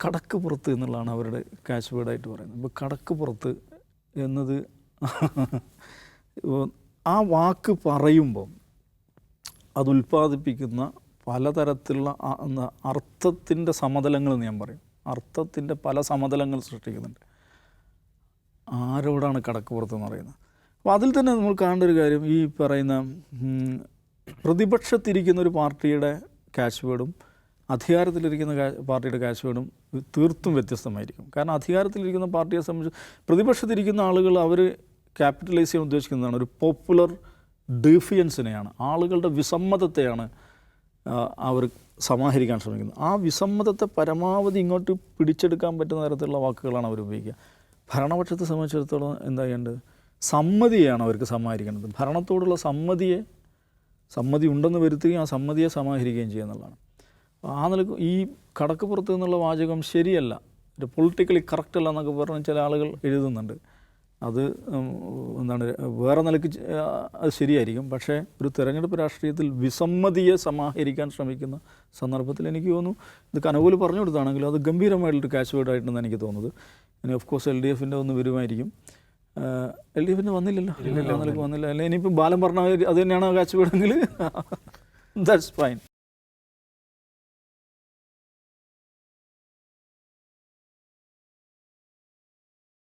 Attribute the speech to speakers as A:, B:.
A: കടക്ക് പുറത്ത് എന്നുള്ളതാണ് അവരുടെ ക്യാച്ച് വേർഡായിട്ട് പറയുന്നത്. ഇപ്പോൾ കടക്ക് പുറത്ത് എന്നത് ആ വാക്ക് പറയുമ്പോൾ അത് ഉൽപ്പാദിപ്പിക്കുന്ന പലതരത്തിലുള്ള അർത്ഥത്തിൻ്റെ സമതലങ്ങൾ എന്ന് ഞാൻ പറയും. അർത്ഥത്തിൻ്റെ പല സമതലങ്ങൾ സൃഷ്ടിക്കുന്നുണ്ട്. ആരോടാണ് കടക്ക് പുറത്തെന്ന് പറയുന്നത്? അപ്പോൾ അതിൽ തന്നെ നമ്മൾ കാണേണ്ട ഒരു കാര്യം, ഈ പറയുന്ന പ്രതിപക്ഷത്തിരിക്കുന്ന ഒരു പാർട്ടിയുടെ ക്യാച്ച് വേർഡും അധികാരത്തിലിരിക്കുന്ന പാർട്ടിയുടെ ക്യാച്ച് വേർഡും തീർത്തും വ്യത്യസ്തമായിരിക്കും. കാരണം അധികാരത്തിലിരിക്കുന്ന പാർട്ടിയെ സംബന്ധിച്ച് പ്രതിപക്ഷത്തിരിക്കുന്ന ആളുകൾ അവർ ക്യാപിറ്റലൈസ് ചെയ്യാൻ ഉദ്ദേശിക്കുന്നതാണ് ഒരു പോപ്പുലർ ഡിഫിയൻസിനെയാണ്, ആളുകളുടെ വിസമ്മതത്തെയാണ് അവർ സമാഹരിക്കാൻ ശ്രമിക്കുന്നത്. ആ വിസമ്മതത്തെ പരമാവധി ഇങ്ങോട്ട് പിടിച്ചെടുക്കാൻ പറ്റുന്ന തരത്തിലുള്ള വാക്കുകളാണ് അവർ ഉപയോഗിക്കുക. ഭരണപക്ഷത്തെ സംബന്ധിച്ചിടത്തോളം എന്താ ചെയ്യേണ്ടത്? സമ്മതിയാണ് അവർക്ക് സമാഹരിക്കേണ്ടത്. ഭരണത്തോടുള്ള സമ്മതി ഉണ്ടെന്ന് വരുത്തുകയും ആ സമ്മതിയെ സമാഹരിക്കുകയും ചെയ്യുക എന്നുള്ളതാണ്. ആ നിലക്ക് ഈ കടക്ക് പുറത്ത് നിന്നുള്ള വാചകം ശരിയല്ല, ഒരു പൊളിറ്റിക്കലി കറക്റ്റ് അല്ല എന്നൊക്കെ പറഞ്ഞ് ചില ആളുകൾ എഴുതുന്നുണ്ട്. അത് എന്താണ്, വേറെ നിലയ്ക്ക് അത് ശരിയായിരിക്കും. പക്ഷേ ഒരു തെരഞ്ഞെടുപ്പ് രാഷ്ട്രീയത്തിൽ വിസമ്മതിയെ സമാഹരിക്കാൻ ശ്രമിക്കുന്ന സന്ദർഭത്തിൽ എനിക്ക് തോന്നുന്നു ഇത് കനകോല് പറഞ്ഞു കൊടുത്താണെങ്കിലും അത് ഗംഭീരമായിട്ടുള്ളൊരു ക്യാച്ച് വേർഡായിട്ടെന്ന് എനിക്ക് തോന്നുന്നത്. ഇനി ഓഫ് കോഴ്സ് LDFൻ്റെ ഒന്ന് വരുമായിരിക്കും. LDFൻ്റെ വന്നില്ലല്ലോ, നിലയ്ക്ക് വന്നില്ല. അല്ലെ ഇനിയിപ്പോൾ ബാലൻ പറഞ്ഞ അത് തന്നെയാണ് ക്യാച്ച് വേർഡെങ്കിൽ ദാറ്റ്സ് ഫൈൻ.